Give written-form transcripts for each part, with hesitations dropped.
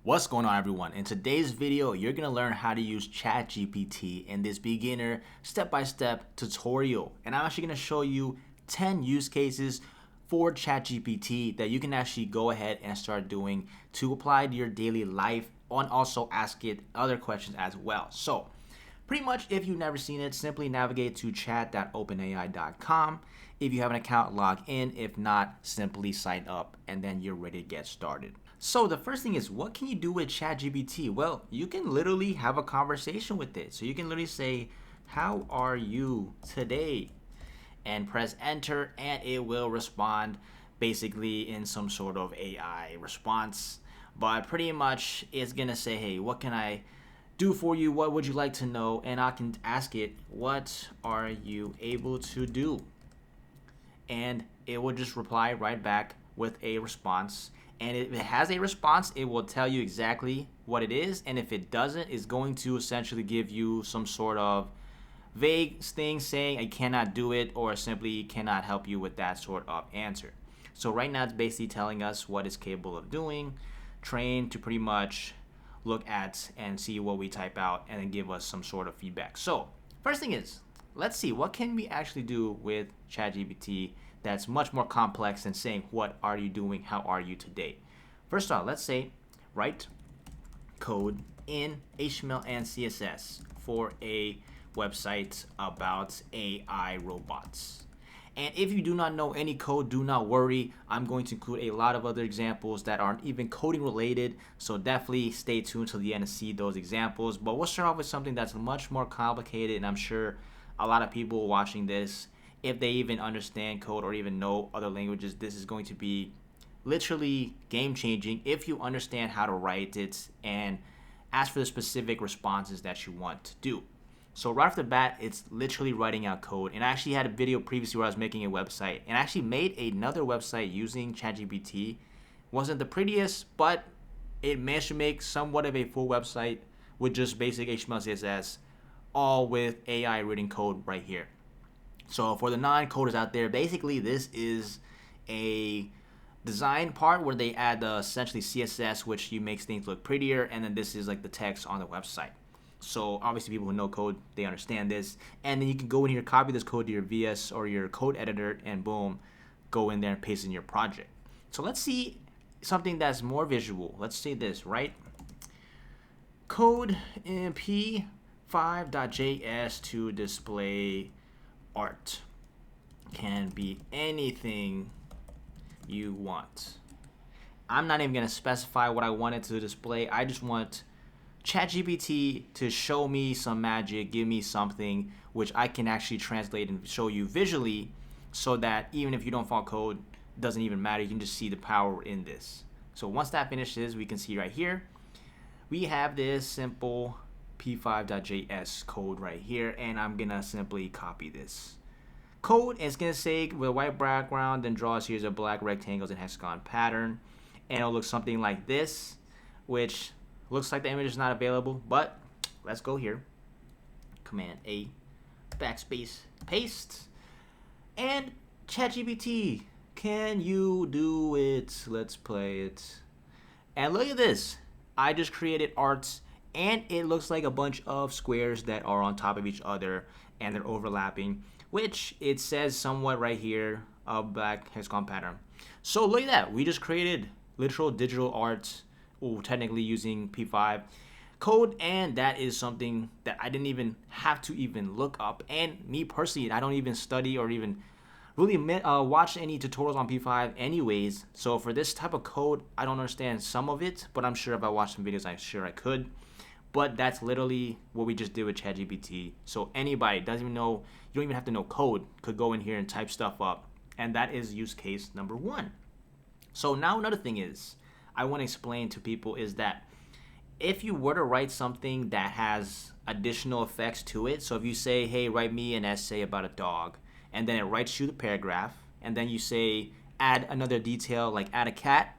What's going on, everyone? In today's video, you're going to learn how to use ChatGPT in this beginner step-by-step tutorial. And I'm actually going to show you 10 use cases for ChatGPT that you can actually go ahead and start doing to apply to your daily life and also ask it other questions as well. So pretty much, if you've never seen it, simply navigate to chat.openai.com. If you have an account, log in. If not, simply sign up and then you're ready to get started. So the first thing is, what can you do with ChatGPT? Well, you can literally have a conversation with it. So you can literally say, "How are you today?" and press enter, and it will respond basically in some sort of AI response. But pretty much it's gonna say, "Hey, what can I do for you? What would you like to know?" And I can ask it, "What are you able to do?" And it will just reply right back with a response. And if it has a response, it will tell you exactly what it is. And if it doesn't, it's going to essentially give you some sort of vague thing saying I cannot do it or simply cannot help you with that sort of answer. So right now it's basically telling us what it's capable of doing, trained to pretty much look at and see what we type out and then give us some sort of feedback. So first thing is, let's see what can we actually do with ChatGPT that's much more complex than saying what are you doing, how are you today. First off, let's say write code in HTML and CSS for a website about AI robots. And if you do not know any code, do not worry. I'm going to include a lot of other examples that aren't even coding related, so definitely stay tuned till the end to see those examples. But we'll start off with something that's much more complicated, and I'm sure a lot of people watching this, if they even understand code or even know other languages, this is going to be literally game changing if you understand how to write it and ask for the specific responses that you want to do. So right off the bat, it's literally writing out code. And I actually had a video previously where I was making a website and I actually made another website using ChatGPT. Wasn't the prettiest, but it managed to make somewhat of a full website with just basic HTML, CSS, all with AI written code right here. So for the non-coders out there, basically this is a design part where they add essentially CSS, which makes things look prettier, and then this is like the text on the website. So obviously people who know code, they understand this. And then you can go in here, copy this code to your VS or your code editor, and boom, go in there and paste in your project. So let's see something that's more visual. Let's say this, right? Code in p5.js to display art. Can be anything you want. I'm not even going to specify what I want it to display. I just want ChatGPT to show me some magic, give me something which I can actually translate and show you visually, so that even if you don't follow code, it doesn't even matter. You can just see the power in this. So once that finishes, we can see right here, we have this simple p5.js code right here, and I'm gonna simply copy this code. It's gonna say with a white background, then draw a series of black rectangles in hexagon pattern, and it'll look something like this, which looks like the image is not available, but let's go here. Command A, backspace, paste, and ChatGPT, can you do it? Let's play it. And look at this. I just created arts, and it looks like a bunch of squares that are on top of each other, and they're overlapping, which it says somewhat right here, a black hexagon pattern. So look at that. We just created literal digital art, technically using P5 code, and that is something that I didn't even have to even look up. And me personally, I don't even study or even really watch any tutorials on P5 anyways. So for this type of code, I don't understand some of it, but I'm sure if I watched some videos, I'm sure I could. But that's literally what we just did with ChatGPT. So anybody doesn't even know, you don't even have to know code, could go in here and type stuff up. And that is use case number 1. So now another thing is, I want to explain to people is that if you were to write something that has additional effects to it, so if you say, hey, write me an essay about a dog, and then it writes you the paragraph, and then you say, add another detail, like add a cat,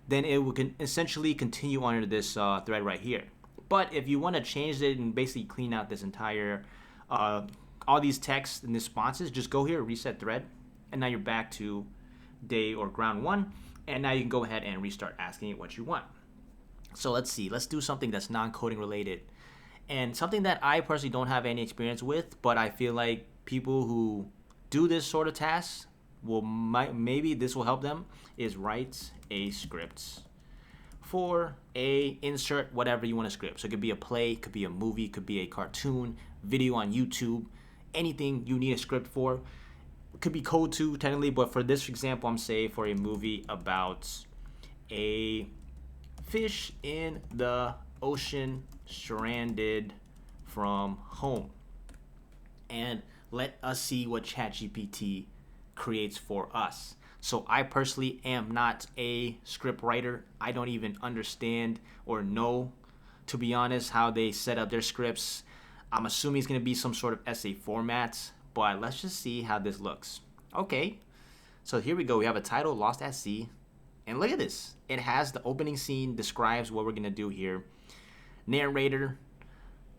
then it will essentially continue under this thread right here. But if you want to change it and basically clean out this entire, all these texts and responses, just go here, reset thread, and now you're back to day or ground 1. And now you can go ahead and restart asking it what you want. So let's see. Let's do something that's non-coding related. And something that I personally don't have any experience with, but I feel like people who do this sort of task maybe this will help them, is write a script for a insert whatever you want to script. So it could be a play, could be a movie, could be a cartoon, video on YouTube, anything you need a script for. It could be code too, technically, but for this example, I'm saying for a movie about a fish in the ocean stranded from home. And let us see what ChatGPT creates for us. So I personally am not a script writer. I don't even understand or know, to be honest, how they set up their scripts. I'm assuming it's going to be some sort of essay format, but let's just see how this looks. Okay, so here we go. We have a title, Lost at Sea. And look at this. It has the opening scene, describes what we're going to do here. Narrator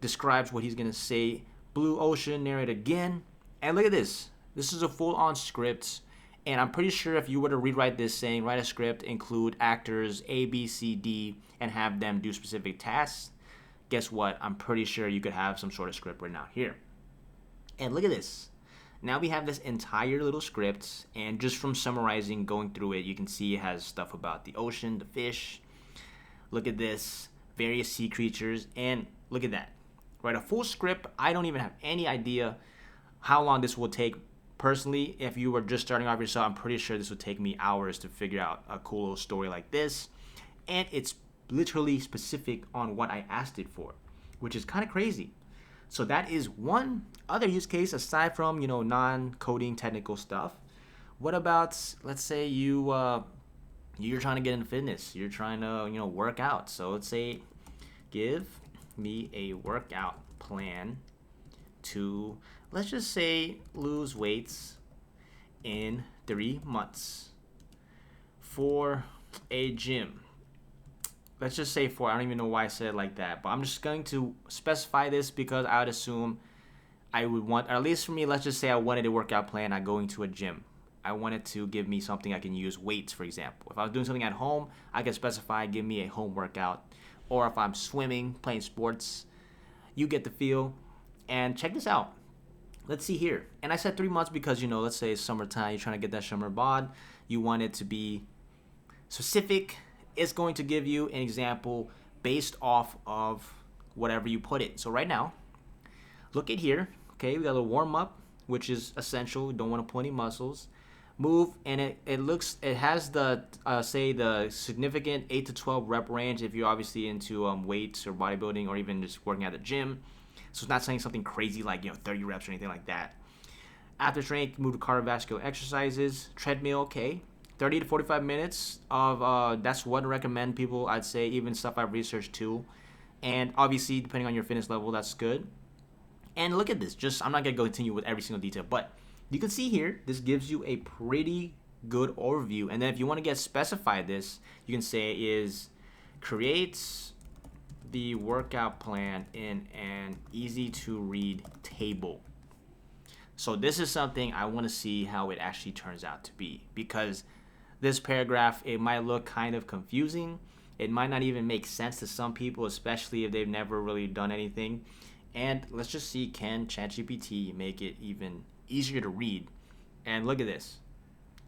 describes what he's going to say. Blue ocean, narrate again. And look at this. This is a full-on script. And I'm pretty sure if you were to rewrite this saying, write a script, include actors A, B, C, D, and have them do specific tasks, guess what? I'm pretty sure you could have some sort of script written out here. And look at this. Now we have this entire little script, and just from summarizing, going through it, you can see it has stuff about the ocean, the fish. Look at this, various sea creatures, and look at that. Write a full script. I don't even have any idea how long this will take. Personally, if you were just starting off yourself, I'm pretty sure this would take me hours to figure out a cool little story like this. And it's literally specific on what I asked it for, which is kind of crazy. So that is one other use case aside from, non-coding technical stuff. What about, let's say you're trying to get into fitness. You're trying to, work out. So let's say, give me a workout plan to, let's just say, lose weights in 3 months for a gym. Let's just say I don't even know why I said it like that, but I'm just going to specify this because I would assume I would want, or at least for me, let's just say I wanted a workout plan, not going to a gym. I wanted to give me something I can use, weights, for example. If I was doing something at home, I could specify, give me a home workout. Or if I'm swimming, playing sports, you get the feel. And check this out. Let's see here. And I said 3 months because, let's say it's summertime, you're trying to get that summer bod. You want it to be specific. It's going to give you an example based off of whatever you put it. So right now, look at here. Okay, we got a warm up, which is essential. We don't want to pull any muscles. Move, and it has the say the significant 8 to 12 rep range if you're obviously into weights or bodybuilding or even just working at the gym. So it's not saying something crazy like 30 reps or anything like that. After training, move to cardiovascular exercises. Treadmill, okay. 30 to 45 minutes of that's what I recommend people. I'd say even stuff I've researched too. And obviously, depending on your fitness level, that's good. And look at this. I'm not going to continue with every single detail, but you can see here, this gives you a pretty good overview. And then if you want to specify this, you can say is creates the workout plan in an easy to read table. So this is something I want to see how it actually turns out to be, because this paragraph, it might look kind of confusing. It might not even make sense to some people, especially if they've never really done anything. And let's just see, can ChatGPT make it even easier to read? And look at this.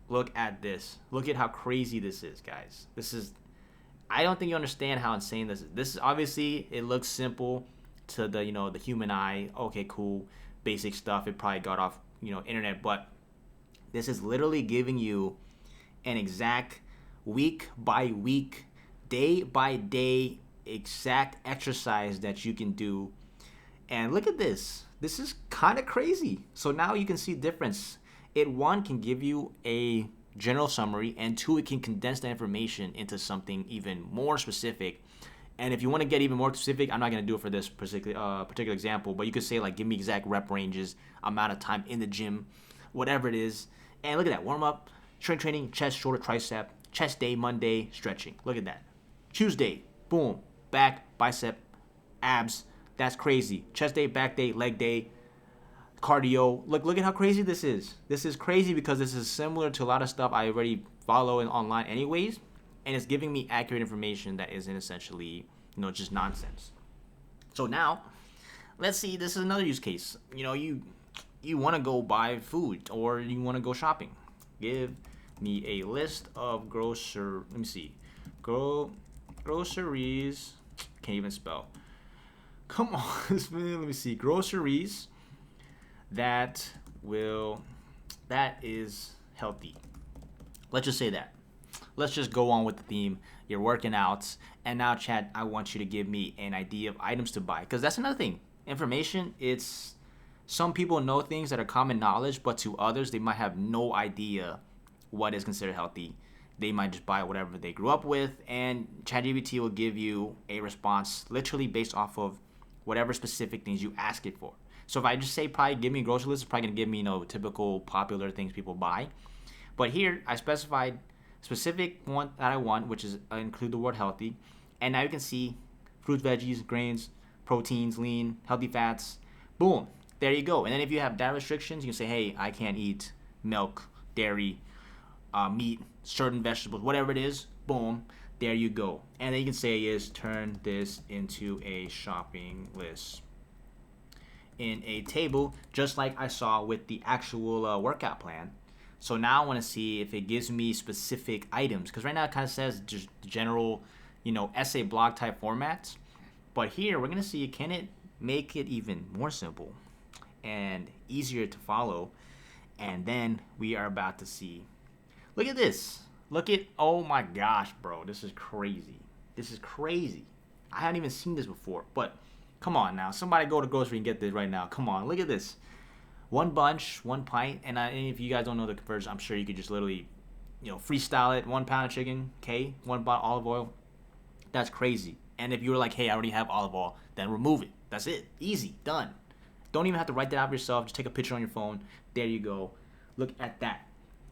Look at this. Look at how crazy this is, guys. I don't think you understand how insane this is. This is obviously, it looks simple to the, the human eye. Okay, cool, basic stuff. It probably got off, internet, but this is literally giving you an exact week by week, day by day, exact exercise that you can do. And look at this. This is kind of crazy. So now you can see difference. One can give you a general summary, and 2, it can condense the information into something even more specific. And if you want to get even more specific, I'm not going to do it for this particular example, but you could say like, give me exact rep ranges, amount of time in the gym, whatever it is. And look at that, warm up, strength training, chest, shoulder, tricep, chest day, Monday, stretching. Look at that. Tuesday, boom, back, bicep, abs. That's crazy. Chest day, back day, leg day, cardio. Look at how crazy this is. This is crazy because this is similar to a lot of stuff I already follow online anyways. and it's giving me accurate information that isn't essentially, just nonsense. So now, let's see, this is another use case. You want to go buy food or you want to go shopping. Give me a list of let me see, groceries. Can't even spell. Come on, let me see. Groceries that is healthy. Let's just say that. Let's just go on with the theme. You're working out, and now, Chat, I want you to give me an idea of items to buy, because that's another thing. Information, it's some people know things that are common knowledge, but to others, they might have no idea what is considered healthy. They might just buy whatever they grew up with, and ChatGPT will give you a response literally based off of whatever specific things you ask it for. So if I just say probably give me a grocery list, it's probably gonna give me typical popular things people buy. But here I specified specific one that I want, which is include the word healthy, and now you can see fruits, veggies, grains, proteins, lean, healthy fats. Boom, there you go. And then if you have diet restrictions, you can say, hey, I can't eat milk, dairy, meat, certain vegetables, whatever it is. Boom, there you go. And then you can say is turn this into a shopping list in a table, just like I saw with the actual workout plan. So now I want to see if it gives me specific items, because right now it kind of says just general, essay blog type formats. But here we're going to see, can it make it even more simple and easier to follow? And then we are about to see. Look at this. Oh my gosh, bro. This is crazy. I haven't even seen this before. But come on now. Somebody go to grocery and get this right now. Come on. Look at this. One bunch, one pint, and if you guys don't know the conversion, I'm sure you could just literally, freestyle it. 1 pound of chicken, okay, 1 bottle olive oil. That's crazy. And if you were like, hey, I already have olive oil, then remove it. That's it. Easy, done. Don't even have to write that out yourself. Just take a picture on your phone. There you go. Look at that.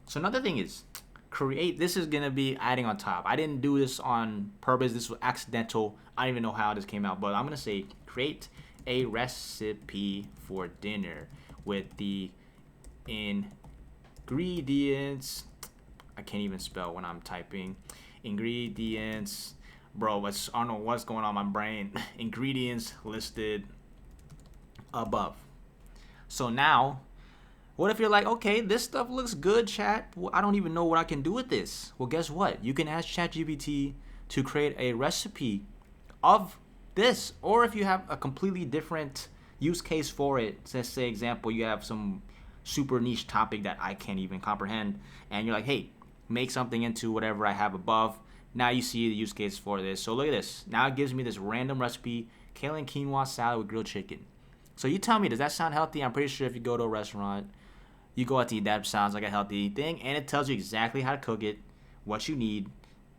So another thing is, this is gonna be adding on top. I didn't do this on purpose. This was accidental. I don't even know how this came out, but I'm gonna say create a recipe for dinner with the ingredients. I can't even spell when I'm typing. Ingredients, bro. I don't know what's going on in my brain. Ingredients listed above. So now, what if you're like, okay, this stuff looks good, chat. Well, I don't even know what I can do with this. Well, guess what? You can ask ChatGPT to create a recipe of this. Or if you have a completely different use case for it, let's say example, you have some super niche topic that I can't even comprehend, and you're like, hey, make something into whatever I have above. Now you see the use case for this. So look at this. Now it gives me this random recipe, kale and quinoa salad with grilled chicken. So you tell me, does that sound healthy? I'm pretty sure if you go to a restaurant, you go out to eat, that sounds like a healthy thing, and it tells you exactly how to cook it, what you need.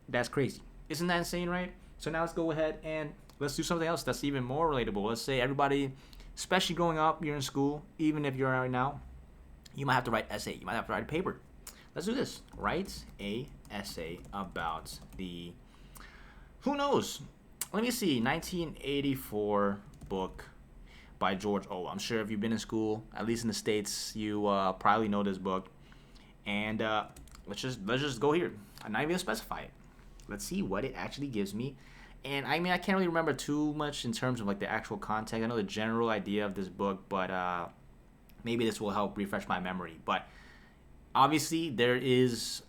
That's crazy. Isn't that insane, right? So now let's go ahead and let's do something else that's even more relatable. Let's say everybody, especially growing up, you're in school, even if you're right now, you might have to write an essay. You might have to write a paper. Let's do this. Write a essay about the, who knows? Let me see, 1984 book by George Orwell. I'm sure if you've been in school, at least in the States, you probably know this book. And let's just go here. I'm not even gonna specify it. Let's see what it actually gives me. And I mean, I can't really remember too much in terms of like the actual content. I know the general idea of this book, but maybe this will help refresh my memory. But obviously, there is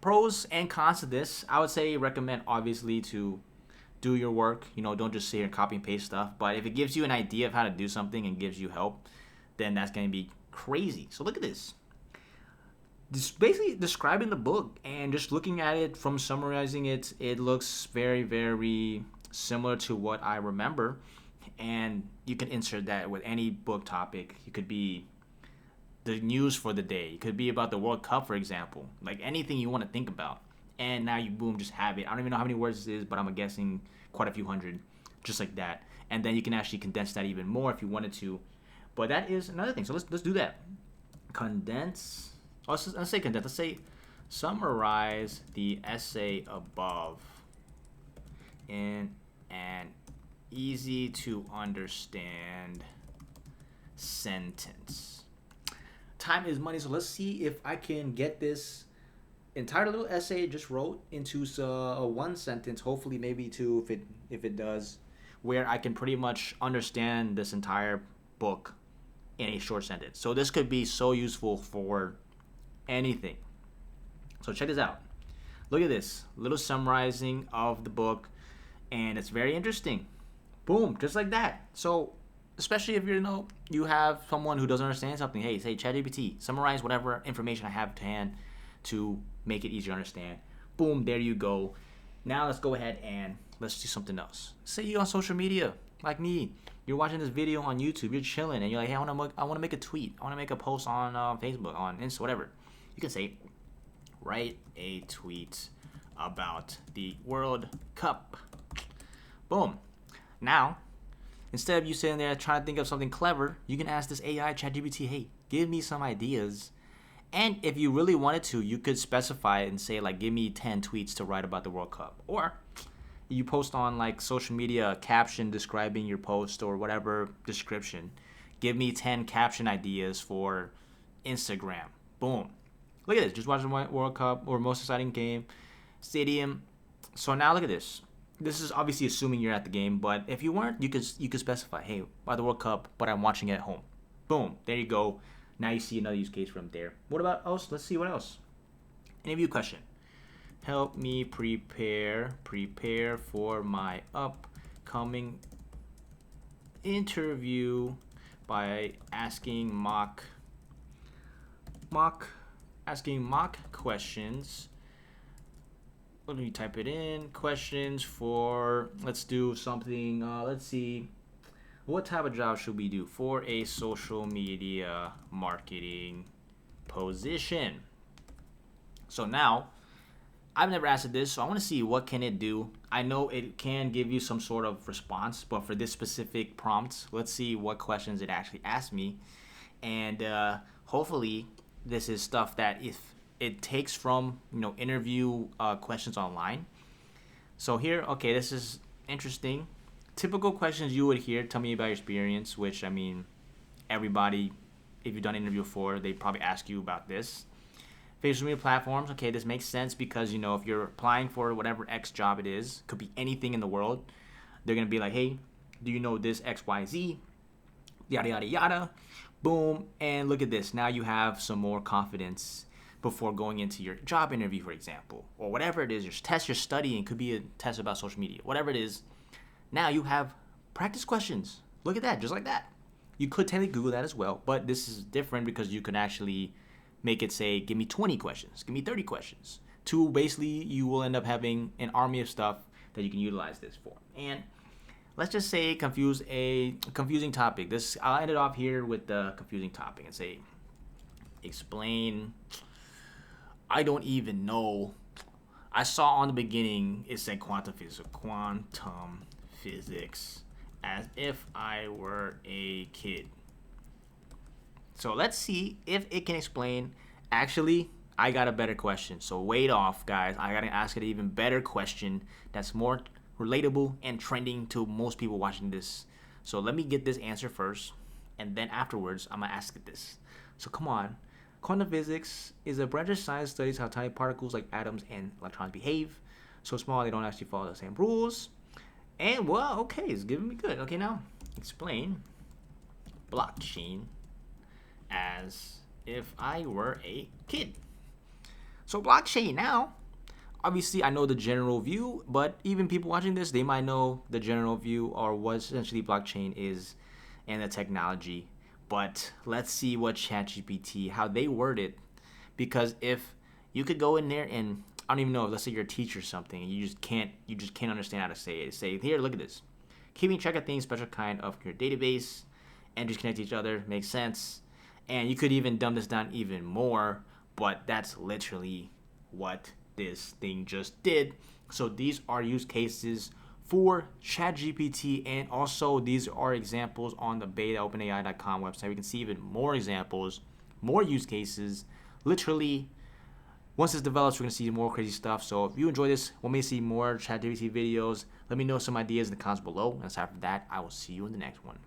pros and cons to this. I would say recommend obviously to do your work. Don't just sit here and copy and paste stuff. But if it gives you an idea of how to do something and gives you help, then that's going to be crazy. So look at this. Just basically describing the book and just looking at it from summarizing it, it looks very, very similar to what I remember. And you can insert that with any book topic. It could be the news for the day. It could be about the World Cup, for example. Like anything you want to think about. And now you, boom, just have it. I don't even know how many words this is, but I'm guessing quite a few hundred, just like that. And then you can actually condense that even more if you wanted to. But that is another thing. So let's do that. Condense. Let's say condense. Let's say summarize the essay above in an easy to understand sentence. Time is money, so let's see if I can get this entire little essay just wrote into a one sentence, hopefully maybe two if it does, where I can pretty much understand this entire book in a short sentence. So this could be so useful for anything. So check this out. Look at this little summarizing of the book, and it's very interesting. Boom, just like that. So especially if you have someone who doesn't understand something, hey, say ChatGPT, summarize whatever information I have to hand to make it easier to understand. Boom, there you go. Now let's go ahead and let's do something else. Say you're on social media, like me. You're watching this video on YouTube. You're chilling, and you're like, hey, I want to make a tweet. I want to make a post on Facebook, on Insta, whatever. You can say, write a tweet about the World Cup. Boom. Now, instead of you sitting there trying to think of something clever, you can ask this AI ChatGPT, hey, give me some ideas. And if you really wanted to, you could specify it and say, like, give me 10 tweets to write about the World Cup. Or you post on, like, social media a caption describing your post or whatever description. Give me 10 caption ideas for Instagram. Boom. Look at this. Just watching the World Cup or most exciting game, stadium. So now look at this. This is obviously assuming you're at the game, but if you weren't, you could specify, hey, by the World Cup, but I'm watching it at home. Boom. There you go. Now you see another use case from there. What about else? Let's see what else. Interview question. Help me prepare for my upcoming interview by asking mock questions. Let me type it in. Questions for, let's do something, let's see. What type of job should we do for a social media marketing position? So now, I've never asked it this, so I want to see what can it do. I know it can give you some sort of response, but for this specific prompt, let's see what questions it actually asked me. And hopefully, this is stuff that if it takes from interview questions online. So here, okay, this is interesting. Typical questions you would hear. Tell me about your experience, which, I mean, everybody, if you've done an interview before, they probably ask you about this. Facebook media platforms, okay, this makes sense because, if you're applying for whatever X job it is, could be anything in the world, they're going to be like, hey, do you know this XYZ? Yada, yada, yada. Boom. And look at this. Now you have some more confidence before going into your job interview, for example, or whatever it is, your test you're studying, could be a test about social media, whatever it is. Now you have practice questions. Look at that, just like that. You could technically Google that as well, but this is different because you can actually make it say, give me 20 questions, give me 30 questions. Basically, you will end up having an army of stuff that you can utilize this for. And let's just say a confusing topic. I'll end it off here with the confusing topic and say, explain, I don't even know. I saw on the beginning, it said quantum physics, as if I were a kid. So let's see if it can explain. Actually, I got a better question. So wait off, guys. I got to ask it an even better question that's more relatable and trending to most people watching this. So let me get this answer first, and then afterwards, I'm going to ask it this. So come on. Quantum physics is a branch of science that studies how tiny particles like atoms and electrons behave. So small, they don't actually follow the same rules. And, well, okay, it's giving me good. Okay, now, explain blockchain as if I were a kid. So blockchain now, obviously I know the general view, but even people watching this, they might know the general view or what essentially blockchain is and the technology. But let's see what ChatGPT, how they word it. Because if you could go in there and, I don't even know, let's say you're a teacher or something, and you just can't understand how to say it. Say, here, look at this. Keeping track of things, special kind of your database, and just connect to each other, makes sense. And you could even dumb this down even more, but that's literally what this thing just did. So these are use cases for ChatGPT, and also these are examples on the beta.openai.com website. We can see even more examples, more use cases. Literally, once this develops, we're going to see more crazy stuff. So if you enjoy this, want me to see more ChatGPT videos, let me know some ideas in the comments below. And aside from that, I will see you in the next one.